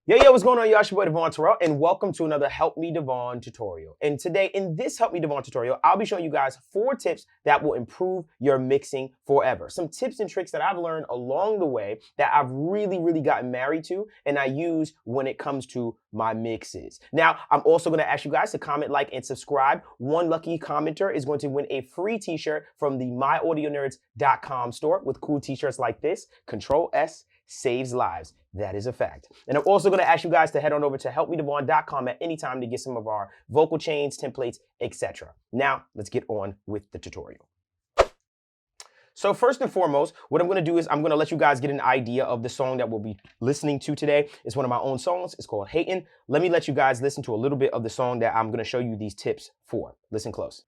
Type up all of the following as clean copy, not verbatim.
Yo, what's going on? Y'all, it's your boy Devvon Terrell, and welcome to another Help Me Devvon tutorial. And today, in this Help Me Devvon tutorial, I'll be showing you guys 4 tips that will improve your mixing forever. Some tips and tricks that I've learned along the way that I've really gotten married to, and I use when it comes to my mixes. Now, I'm also going to ask you guys to comment, like, and subscribe. One lucky commenter is going to win a free t-shirt from the myaudionerds.com store with cool t-shirts like this. Control S saves lives. That is a fact. And I'm also going to ask you guys to head on over to helpmedevon.com at any time to get some of our vocal chains, templates, etc. Now, let's get on with the tutorial. So first and foremost, what I'm going to do is I'm going to let you guys get an idea of the song that we'll be listening to today. It's one of my own songs. It's called Hatin'. Let me let you guys listen to a little bit of the song that I'm going to show you these tips for. Listen close.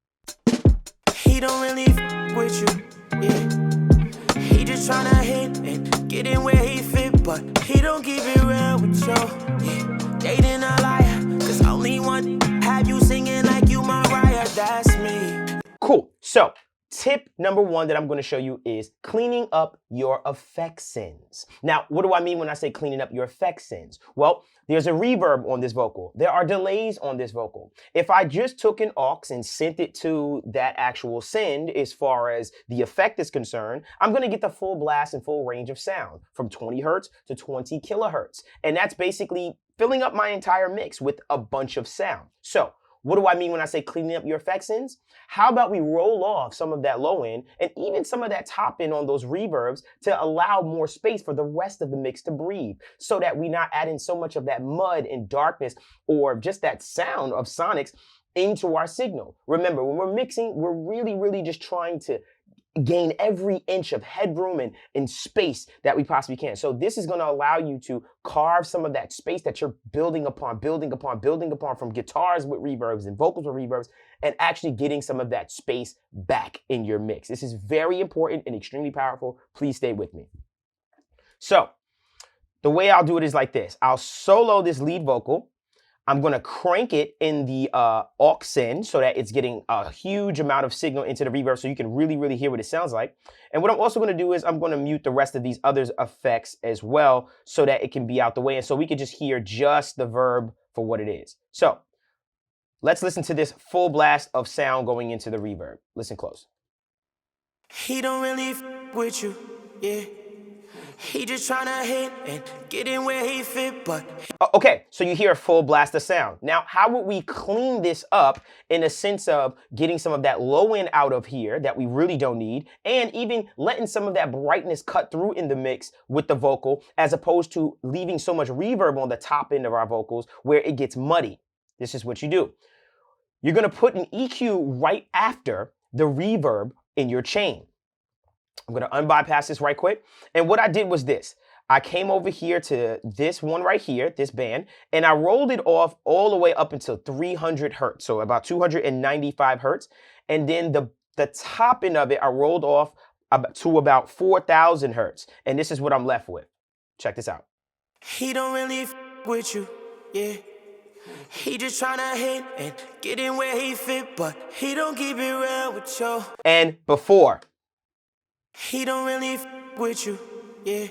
He don't really with you, yeah. He just tryna hit and get in where he fit, but he don't keep it real with you, yeah. Dating a liar, cause only one have you singing like you Mariah, that's me. Cool. So tip number 1 that I'm going to show you is cleaning up your effects. Now, what do I mean when I say cleaning up your effects? Well, there's a reverb on this vocal. There are delays on this vocal. If I just took an aux and sent it to that actual send as far as the effect is concerned, I'm going to get the full blast and full range of sound from 20 hertz to 20 kilohertz. And that's basically filling up my entire mix with a bunch of sound. So what do I mean when I say cleaning up your effects? How about we roll off some of that low end and even some of that top end on those reverbs to allow more space for the rest of the mix to breathe so that we're not adding so much of that mud and darkness or just that sound of sonics into our signal. Remember, when we're mixing, we're really just trying to gain every inch of headroom and space that we possibly can. So this is going to allow you to carve some of that space that you're building upon from guitars with reverbs and vocals with reverbs, and actually getting some of that space back in your mix. This is very important and extremely powerful. Please stay with me. So the way I'll do it is like this. I'll solo this lead vocal. I'm going to crank it in the aux send so that it's getting a huge amount of signal into the reverb so you can really hear what it sounds like. And what I'm also going to do is I'm going to mute the rest of these other effects as well so that it can be out the way and so we can just hear just the verb for what it is. So let's listen to this full blast of sound going into the reverb. Listen close. He don't really with you, yeah. He just tryna hit and get in where he fit, but okay, so you hear a full blast of sound. Now, how would we clean this up in a sense of getting some of that low end out of here that we really don't need, and even letting some of that brightness cut through in the mix with the vocal, as opposed to leaving so much reverb on the top end of our vocals where it gets muddy? This is what you do. You're gonna put an EQ right after the reverb in your chain. I'm going to unbypass this right quick. And what I did was this. I came over here to this one right here, this band, and I rolled it off all the way up until 300 hertz, so about 295 hertz. And then the top end of it, I rolled off to about 4,000 hertz. And this is what I'm left with. Check this out. He don't really with you, yeah. He just tryna hit and get in where he fit, but he don't keep it real with you. And before. He don't really with you, yeah.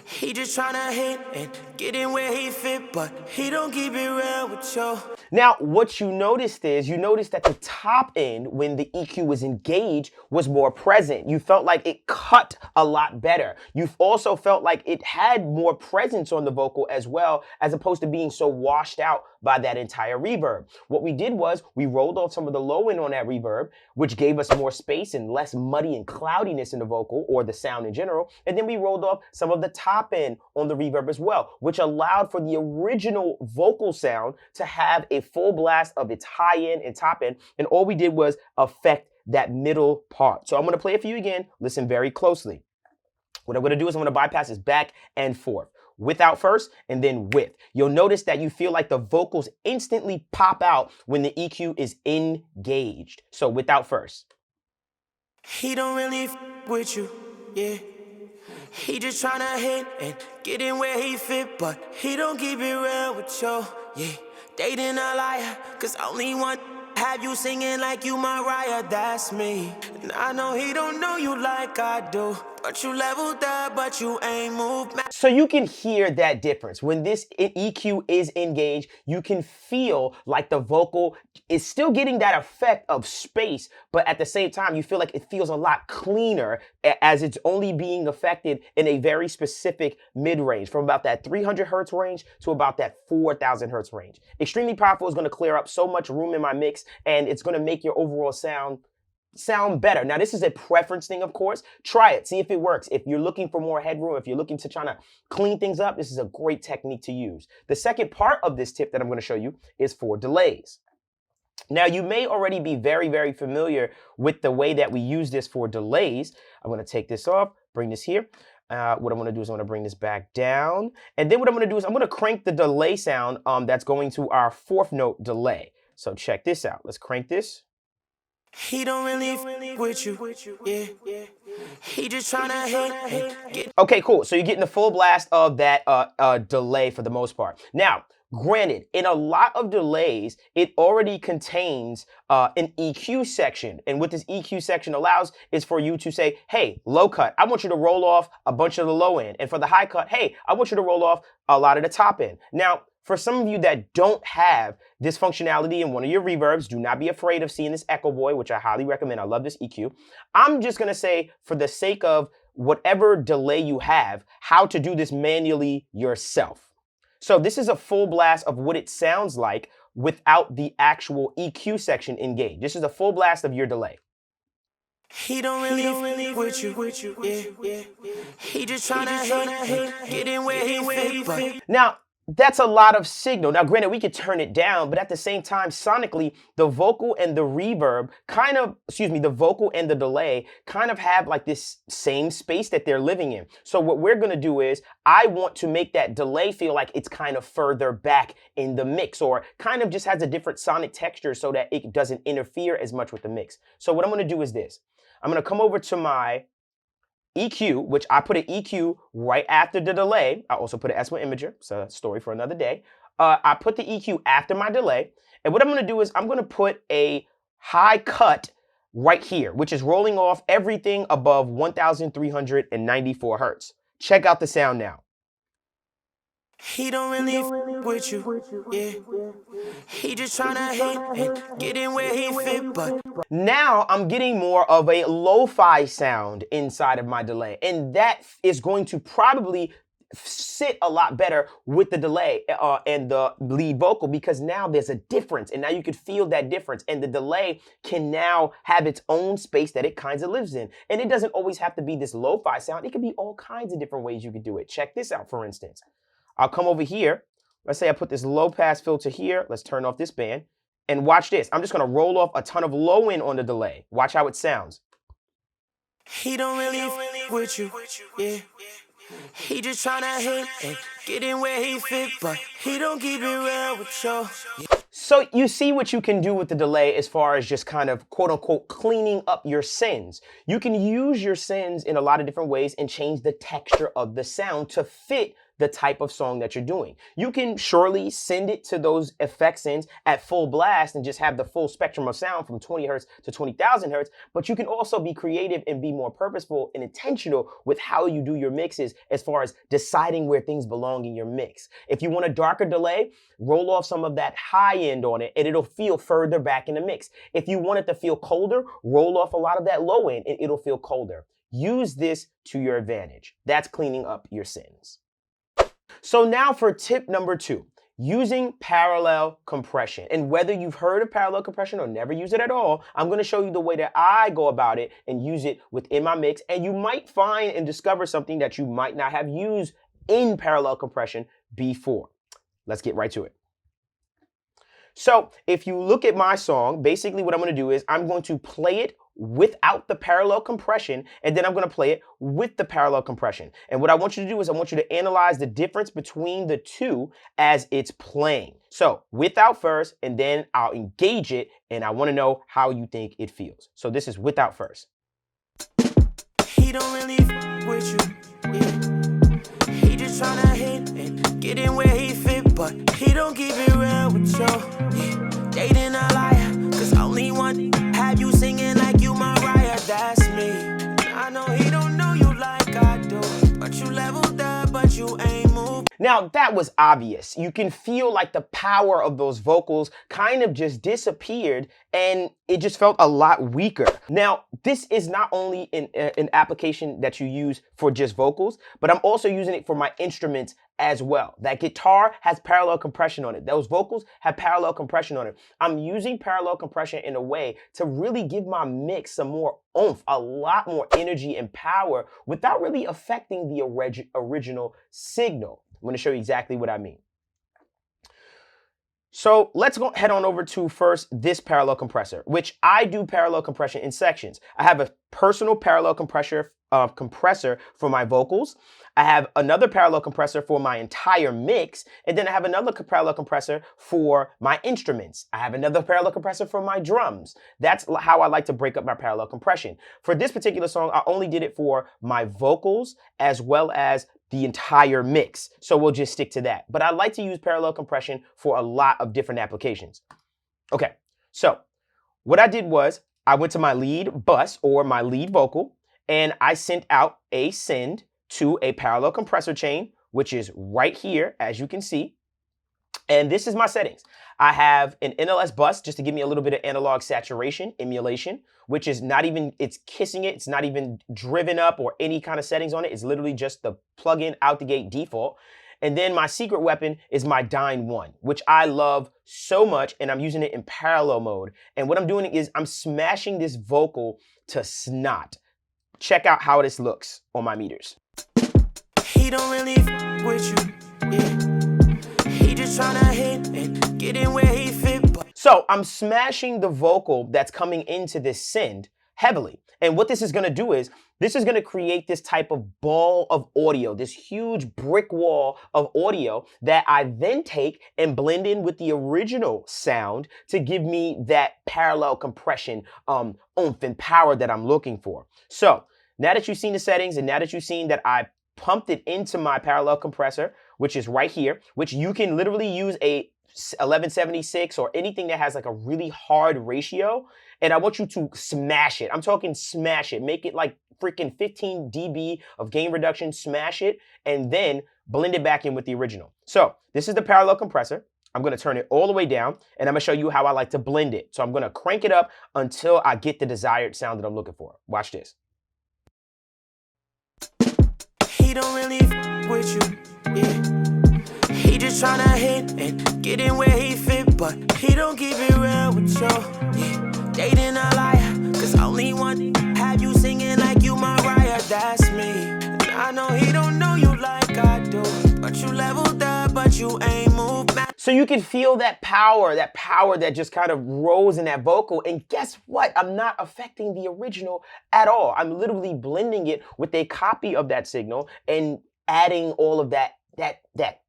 He just tryna hit and get in where he fit, but he don't keep it real with you. Now, what you noticed is, you noticed that the top end, when the EQ was engaged, was more present. You felt like it cut a lot better. You've also felt like it had more presence on the vocal as well, as opposed to being so washed out by that entire reverb. What we did was, we rolled off some of the low end on that reverb, which gave us more space and less muddy and cloudiness in the vocal, or the sound in general, and then we rolled off some of the top end on the reverb as well, which allowed for the original vocal sound to have a full blast of its high end and top end, and all we did was affect that middle part. So I'm going to play it for you again. Listen very closely. What I'm going to do is I'm going to bypass this back and forth. Without first, and then with. You'll notice that you feel like the vocals instantly pop out when the EQ is engaged. So without first. He don't really with you, yeah. He just tryna hit and get in where he fit, but he don't keep it real with you, yeah. Dating a liar, cause only one have you singing like you Mariah, that's me. And I know he don't know you like I do, But you leveled up, but you ain't moved. So you can hear that difference. When this EQ is engaged, you can feel like the vocal is still getting that effect of space, but at the same time, you feel like it feels a lot cleaner as it's only being affected in a very specific mid-range, from about that 300 hertz range to about that 4,000 hertz range. Extremely Powerful is going to clear up so much room in my mix, and it's going to make your overall sound better. Now, this is a preference thing, of course. Try it, see if it works. If you're looking for more headroom, if you're looking to try to clean things up, this is a great technique to use. The second part of this tip that I'm going to show you is for delays. Now, you may already be very, very familiar with the way that we use this for delays. I'm going to take this off, bring this here. What I'm going to do is I'm going to bring this back down. And then what I'm going to do is I'm going to crank the delay sound that's going to our fourth note delay. So check this out. Let's crank this. He don't really with you, yeah. He just tryna hit. Okay, cool. So you're getting the full blast of that delay for the most part. Now, granted, in a lot of delays, it already contains an EQ section. And what this EQ section allows is for you to say, hey, low cut, I want you to roll off a bunch of the low end. And for the high cut, hey, I want you to roll off a lot of the top end. Now, for some of you that don't have this functionality in one of your reverbs, do not be afraid of seeing this Echo Boy, which I highly recommend. I love this EQ. I'm just going to say, for the sake of whatever delay you have, how to do this manually yourself. So this is a full blast of what it sounds like without the actual EQ section engaged. This is a full blast of your delay. He don't really with you, yeah. He just tryna hit, get in where he fit, but now, that's a lot of signal. Now, granted, we could turn it down, but at the same time, sonically, the vocal and the reverb the vocal and the delay kind of have like this same space that they're living in. So what we're going to do is I want to make that delay feel like it's kind of further back in the mix, or kind of just has a different sonic texture so that it doesn't interfere as much with the mix. So what I'm going to do is this. I'm going to come over to my EQ, which I put an EQ right after the delay. I also put an S1 imager. It's a story for another day. I put the EQ after my delay. And what I'm going to do is I'm going to put a high cut right here, which is rolling off everything above 1,394 hertz. Check out the sound now. he don't really with you, yeah. He just tryna hit, get in where he fit, but now I'm getting more of a lo-fi sound inside of my delay, and that is going to probably sit a lot better with the delay and the lead vocal, because now there's a difference, and now you can feel that difference, and the delay can now have its own space that it kind of lives in. And it doesn't always have to be this lo-fi sound. It could be all kinds of different ways you could do it. Check this out, for instance. I'll come over here. Let's say I put this low pass filter here. Let's turn off this band. And watch this. I'm just going to roll off a ton of low end on the delay. Watch how it sounds. he don't really with you, yeah. He just tryna hit and get in where he fit, but he don't keep it real with you. So you see what you can do with the delay as far as just kind of quote unquote cleaning up your sends. You can use your sends in a lot of different ways and change the texture of the sound to fit the type of song that you're doing. You can surely send it to those effect sends at full blast and just have the full spectrum of sound from 20 hertz to 20,000 hertz, but you can also be creative and be more purposeful and intentional with how you do your mixes as far as deciding where things belong in your mix. If you want a darker delay, roll off some of that high end on it and it'll feel further back in the mix. If you want it to feel colder, roll off a lot of that low end and it'll feel colder. Use this to your advantage. That's cleaning up your sends. So now for tip number 2, using parallel compression. And whether you've heard of parallel compression or never use it at all, I'm going to show you the way that I go about it and use it within my mix. And you might find and discover something that you might not have used in parallel compression before. Let's get right to it. So if you look at my song, basically what I'm going to do is I'm going to play it without the parallel compression, and then I'm going to play it with the parallel compression. And what I want you to do is I want you to analyze the difference between the two as it's playing. So without first, and then I'll engage it, and I want to know how you think it feels. So this is without first. He don't really with you, yeah. He just tryna hit and get in where he fit, but he don't keep it real with you, yeah. Dating a liar, cause only one have you singing like you Mariah, that's me. I know he don't know you like Now, that was obvious. You can feel like the power of those vocals kind of just disappeared and it just felt a lot weaker. Now, this is not only an application that you use for just vocals, but I'm also using it for my instruments as well. That guitar has parallel compression on it. Those vocals have parallel compression on it. I'm using parallel compression in a way to really give my mix some more oomph, a lot more energy and power without really affecting the original signal. I'm going to show you exactly what I mean. So let's go head on over to first this parallel compressor, which I do parallel compression in sections. I have a personal parallel compressor for my vocals. I have another parallel compressor for my entire mix, and then I have another parallel compressor for my instruments. I have another parallel compressor for my drums. That's how I like to break up my parallel compression. For this particular song, I only did it for my vocals as well as the entire mix. So we'll just stick to that. But I like to use parallel compression for a lot of different applications. Okay, so what I did was I went to my lead bus or my lead vocal, and I sent out a send to a parallel compressor chain, which is right here, as you can see. And this is my settings. I have an NLS bus just to give me a little bit of analog saturation, emulation, which is not even, it's kissing it. It's not even driven up or any kind of settings on it. It's literally just the plug-in out the gate default. And then my secret weapon is my Dyne 1, which I love so much, and I'm using it in parallel mode. And what I'm doing is I'm smashing this vocal to snot. Check out how this looks on my meters. He don't really with you, yeah. He just tryna hit and get in where he fit. So I'm smashing the vocal that's coming into this send heavily. And what this is gonna do is, this is gonna create this type of ball of audio, this huge brick wall of audio that I then take and blend in with the original sound to give me that parallel compression, oomph and power that I'm looking for. So now that you've seen the settings and now that you've seen that I pumped it into my parallel compressor, which is right here, which you can literally use a 1176 or anything that has like a really hard ratio, and I want you to smash it. I'm talking smash it. Make it like freaking 15 dB of gain reduction, smash it, and then blend it back in with the original. So this is the parallel compressor. I'm gonna turn it all the way down, and I'm gonna show you how I like to blend it. So I'm gonna crank it up until I get the desired sound that I'm looking for. Watch this. He don't really with you, yeah. He just tryna hit and get in where he fit, but he don't keep it real with you, yeah. Dating a liar, cause only one have you singing like you Mariah, that's me. And I know he don't know you like I do, but you leveled up, but you ain't moved back. So you can feel that power that just kind of rose in that vocal. And guess what? I'm not affecting the original at all. I'm literally blending it with a copy of that signal and adding all of that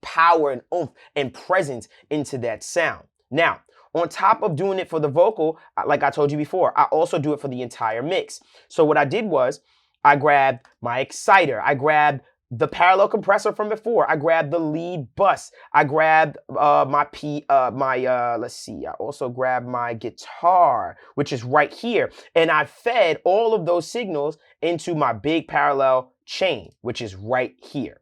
power and oomph and presence into that sound. Now, on top of doing it for the vocal, like I told you before, I also do it for the entire mix. So what I did was I grabbed my exciter. I grabbed the parallel compressor from before. I grabbed the lead bus. I grabbed let's see, I also grabbed my guitar, which is right here. And I fed all of those signals into my big parallel chain, which is right here.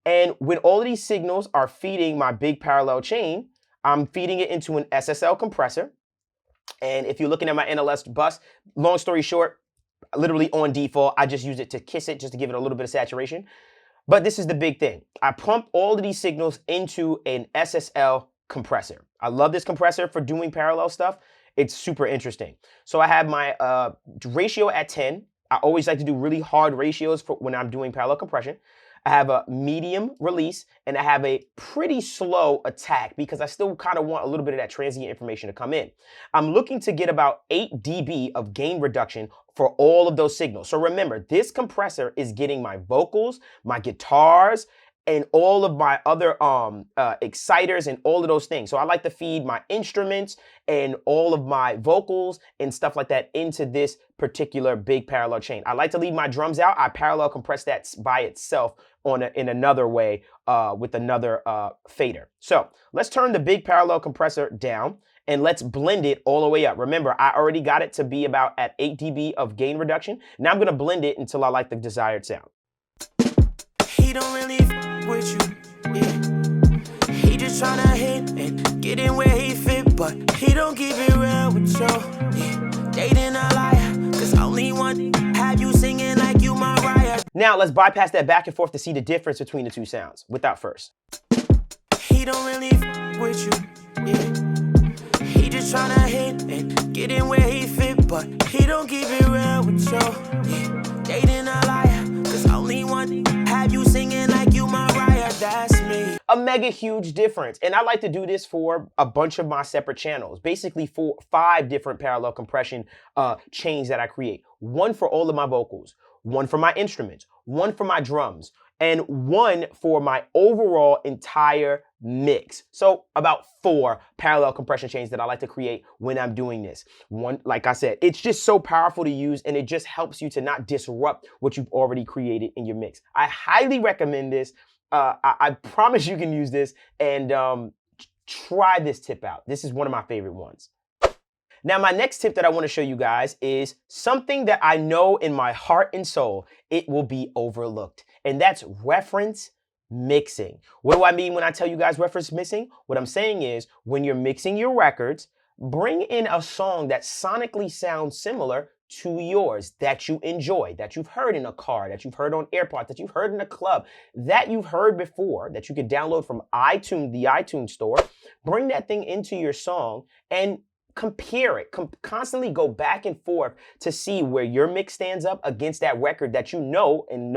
And when all of these signals are feeding my big parallel chain, I'm feeding it into an SSL compressor. And if you're looking at my NLS bus, long story short, literally on default, I just use it to kiss it, just to give it a little bit of saturation. But this is the big thing. I pump all of these signals into an SSL compressor. I love this compressor for doing parallel stuff. It's super interesting. So I have my ratio at 10. I always like to do really hard ratios for when I'm doing parallel compression. I have a medium release, and I have a pretty slow attack because I still kind of want a little bit of that transient information to come in. I'm looking to get about 8 dB of gain reduction for all of those signals. So remember, this compressor is getting my vocals, my guitars, and all of my other exciters and all of those things. So I like to feed my instruments and all of my vocals and stuff like that into this particular big parallel chain. I like to leave my drums out. I parallel compress that by itself in another way with another fader. So let's turn the big parallel compressor down and let's blend it all the way up. Remember, I already got it to be about at 8 dB of gain reduction. Now I'm gonna blend it until I like the desired sound. He don't really with you, Yeah. He just tryna hit and get in where he fit, but he don't keep it real with you. Yeah. Dating a liar, cause only one have you singing like you Mariah. Now let's bypass that back and forth to see the difference between the two sounds without first. He don't really with you. Yeah. He just tryna hit and get in where he fit, but he don't keep it real with you. Yeah. Dating a liar, cause only one have you singing like you Mariah. That's me. A mega huge difference. And I like to do this for a bunch of my separate channels, basically 5 different parallel compression chains that I create. One for all of my vocals, one for my instruments, one for my drums, and one for my overall entire mix. So about 4 parallel compression chains that I like to create when I'm doing this. One, like I said, it's just so powerful to use, and it just helps you to not disrupt what you've already created in your mix. I highly recommend this. I promise you can use this, and try this tip out. This is one of my favorite ones. Now, my next tip that I want to show you guys is something that I know in my heart and soul it will be overlooked, and that's reference mixing. What do I mean when I tell you guys reference mixing? What I'm saying is when you're mixing your records, bring in a song that sonically sounds similar to yours, that you enjoy, that you've heard in a car, that you've heard on AirPods, that you've heard in a club, that you've heard before, that you can download from iTunes, the iTunes store. Bring that thing into your song and compare it. Constantly go back and forth to see where your mix stands up against that record that you know and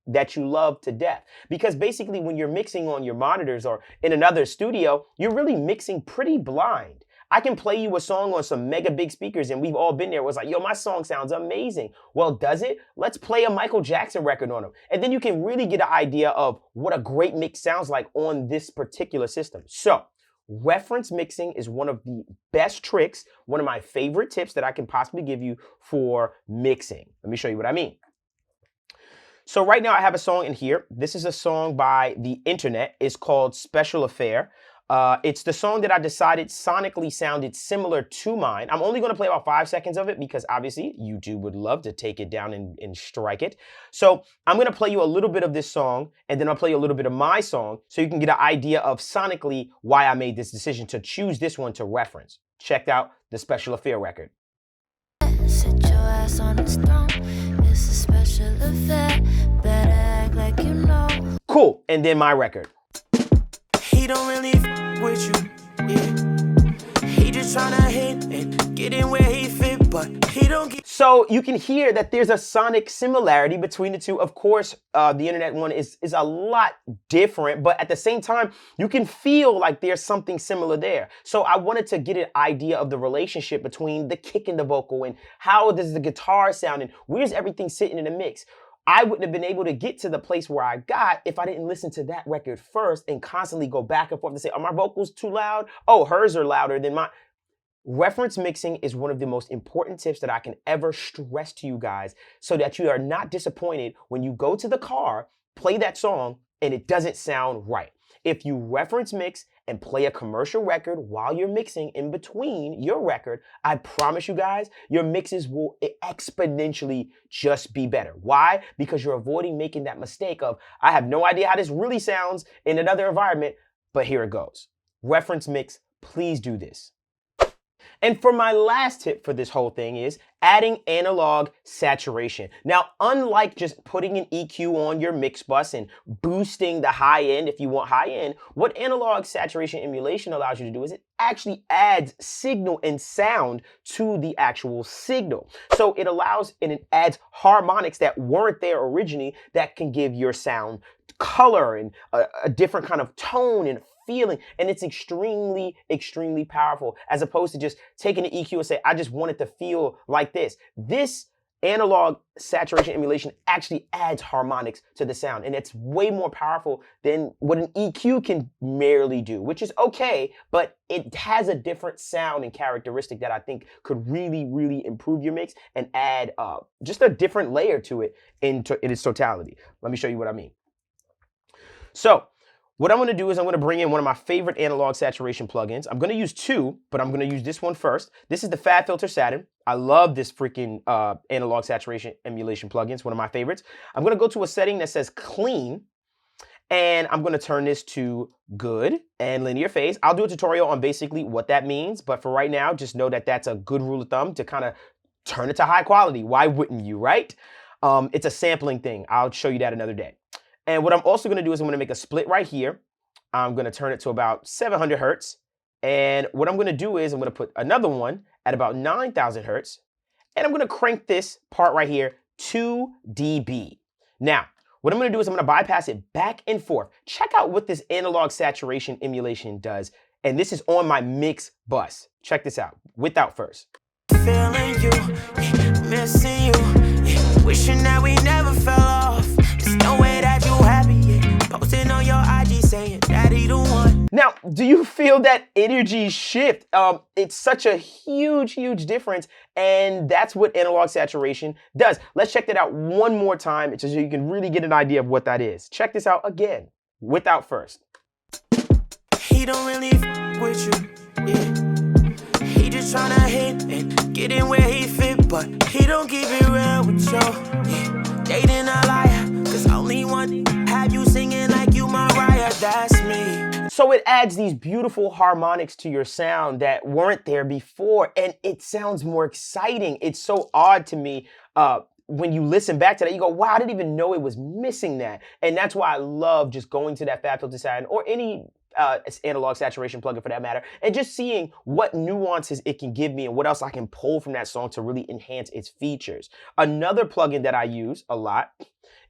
that you love to death. Because basically when you're mixing on your monitors or in another studio, you're really mixing pretty blind. I can play you a song on some mega big speakers, and we've all been there. It was like, yo, my song sounds amazing. Well, does it? Let's play a Michael Jackson record on them. And then you can really get an idea of what a great mix sounds like on this particular system. So reference mixing is one of the best tricks, one of my favorite tips that I can possibly give you for mixing. Let me show you what I mean. So right now I have a song in here. This is a song by The Internet. It's called Special Affair. It's the song that I decided sonically sounded similar to mine. I'm only going to play about 5 seconds of it because obviously YouTube would love to take it down and strike it. So I'm going to play you a little bit of this song, and then I'll play you a little bit of my song so you can get an idea of sonically why I made this decision to choose this one to reference. Check out the Special Affair record. Sit your ass on its throne. It's a special affair. Better act like you know. Cool. And then my record. He don't really with you, yeah. He just tryna hit and get in where he fit, but he don't get. So you can hear that there's a sonic similarity between the two. Of course, the Internet one is a lot different, but at the same time, you can feel like there's something similar there. So I wanted to get an idea of the relationship between the kick and the vocal, and how does the guitar sound, and where's everything sitting in the mix. I wouldn't have been able to get to the place where I got if I didn't listen to that record first and constantly go back and forth and say, are my vocals too loud? Oh, hers are louder than mine. Reference mixing is one of the most important tips that I can ever stress to you guys so that you are not disappointed when you go to the car, play that song, and it doesn't sound right. If you reference mix and play a commercial record while you're mixing in between your record, I promise you guys, your mixes will exponentially just be better. Why? Because you're avoiding making that mistake of, I have no idea how this really sounds in another environment, but here it goes. Reference mix, please do this. And for my last tip for this whole thing is adding analog saturation. Now, unlike just putting an EQ on your mix bus and boosting the high end if you want high end, what analog saturation emulation allows you to do is it actually adds signal and sound to the actual signal. So it allows and it adds harmonics that weren't there originally that can give your sound color and a different kind of tone and feeling, and it's extremely, extremely powerful as opposed to just taking the EQ and say, I just want it to feel like this. This analog saturation emulation actually adds harmonics to the sound, and it's way more powerful than what an EQ can merely do, which is okay, but it has a different sound and characteristic that I think could really, really improve your mix and add just a different layer to it in its totality. Let me show you what I mean. So what I'm going to do is I'm going to bring in one of my favorite analog saturation plugins. I'm going to use 2, but I'm going to use this one first. This is the FabFilter Satin. I love this freaking analog saturation emulation plugin. It's one of my favorites. I'm going to go to a setting that says clean, And I'm gonna turn this to good and linear phase. I'll do a tutorial on basically what that means, but for right now, just know that that's a good rule of thumb to kind of turn it to high quality. Why wouldn't you, right? It's a sampling thing. I'll show you that another day. And what I'm also gonna do is I'm gonna make a split right here. I'm gonna turn it to about 700 hertz. And what I'm gonna do is I'm gonna put another one at about 9,000 hertz. And I'm gonna crank this part right here 2 dB. Now, what I'm gonna do is I'm gonna bypass it back and forth. Check out what this analog saturation emulation does. And this is on my mix bus. Check this out, without first. Feeling you, missing you, wishing that we never fell off. There's no way that you happy, posting on your IG saying that he the one. Now, do you feel that energy shift? It's such a huge difference, and that's what analog saturation does. Let's check that out one more time so you can really get an idea of what that is. Check this out again, without first. He don't really with you, yeah. He just tryna hit and get in where he fit, but he don't keep it real with you, yeah. Dating a liar, cause only one have you singing like you Mariah, that's me. So it adds these beautiful harmonics to your sound that weren't there before, and it sounds more exciting. It's so odd to me when you listen back to that, you go, wow, I didn't even know it was missing that. And that's why I love just going to that FabFilter sound or any analog saturation plugin for that matter, and just seeing what nuances it can give me and what else I can pull from that song to really enhance its features. Another plugin that I use a lot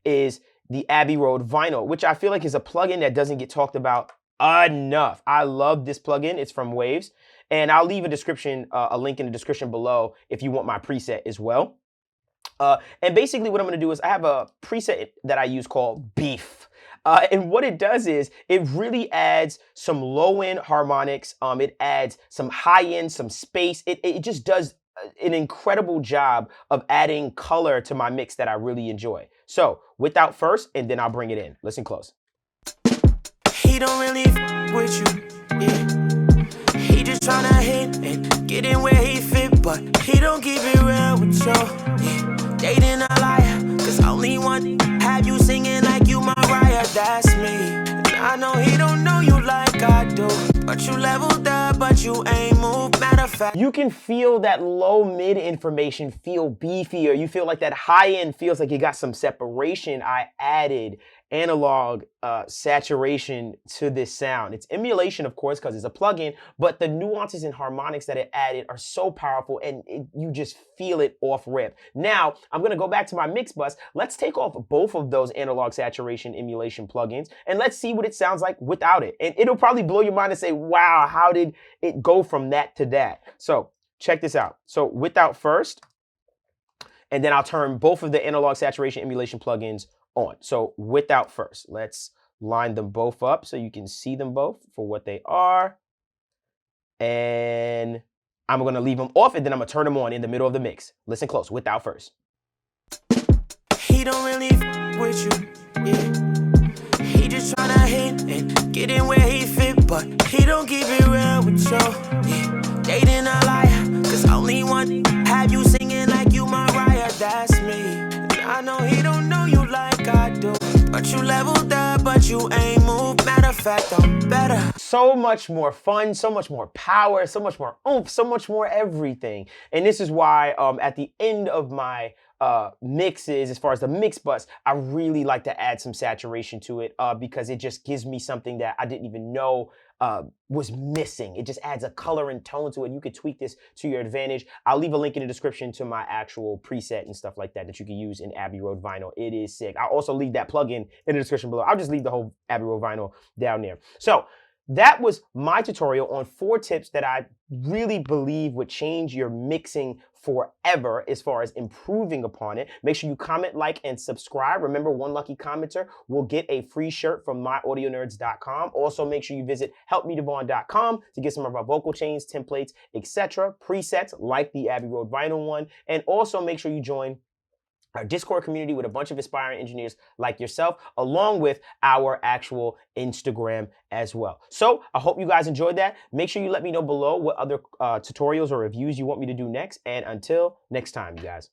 is the Abbey Road Vinyl, which I feel like is a plugin that doesn't get talked about enough. I love this plugin. It's from Waves, and I'll leave a link in the description below if you want my preset as well. And basically what I'm going to do is I have a preset that I use called Beef. And what it does is it really adds some low-end harmonics. It adds some high-end, some space. It just does an incredible job of adding color to my mix that I really enjoy. So without first, and then I'll bring it in. Listen close. He don't really with you, yeah. He just tryna hit and get in where he fit, but he don't keep it real with you, yeah. Dating a liar, cause only one have you singing like you Mariah, that's me. And I know he don't know you like I do, but you leveled up, but you ain't moved. Matter of fact, you can feel that low mid information feel beefier. You feel like that high end feels like you got some separation. I added analog saturation to this sound. It's emulation, of course, because it's a plugin, but the nuances and harmonics that it added are so powerful, and you just feel it off rip. Now, I'm going to go back to my mix bus. Let's take off both of those analog saturation emulation plugins, and let's see what it sounds like without it. And it'll probably blow your mind and say, wow, how did it go from that to that? So check this out. So without first, and then I'll turn both of the analog saturation emulation plugins on. So without first, let's line them both up so you can see them both for what they are. And I'm going to leave them off, and then I'm going to turn them on in the middle of the mix. Listen close, without first. he don't really with you, yeah. He just tryna hit and get in where he fit, but he don't keep it real with you, yeah. Dating a liar, cause only one have you singing like you Mariah, that's me. And I know he don't know you like I do, but you leveled up, but you ain't moved. Matter of fact, I'm better. So much more fun, so much more power, so much more oomph, so much more everything. And this is why at the end of my mixes, as far as the mix bus, I really like to add some saturation to it because it just gives me something that I didn't even know was missing. It just adds a color and tone to it. You could tweak this to your advantage. I'll leave a link in the description to my actual preset and stuff like that that you can use in Abbey Road Vinyl. It is sick. I'll also leave that plugin in the description below. I'll just leave the whole Abbey Road Vinyl down there. So that was my tutorial on 4 tips that I really believe would change your mixing forever as far as improving upon it. Make sure you comment, like, and subscribe. Remember, one lucky commenter will get a free shirt from myaudionerds.com. Also, make sure you visit helpmedevvon.com to get some of our vocal chains, templates, etc., presets like the Abbey Road Vinyl one. And also make sure you join our Discord community with a bunch of aspiring engineers like yourself, along with our actual Instagram as well. So I hope you guys enjoyed that. Make sure you let me know below what other tutorials or reviews you want me to do next. And until next time, you guys.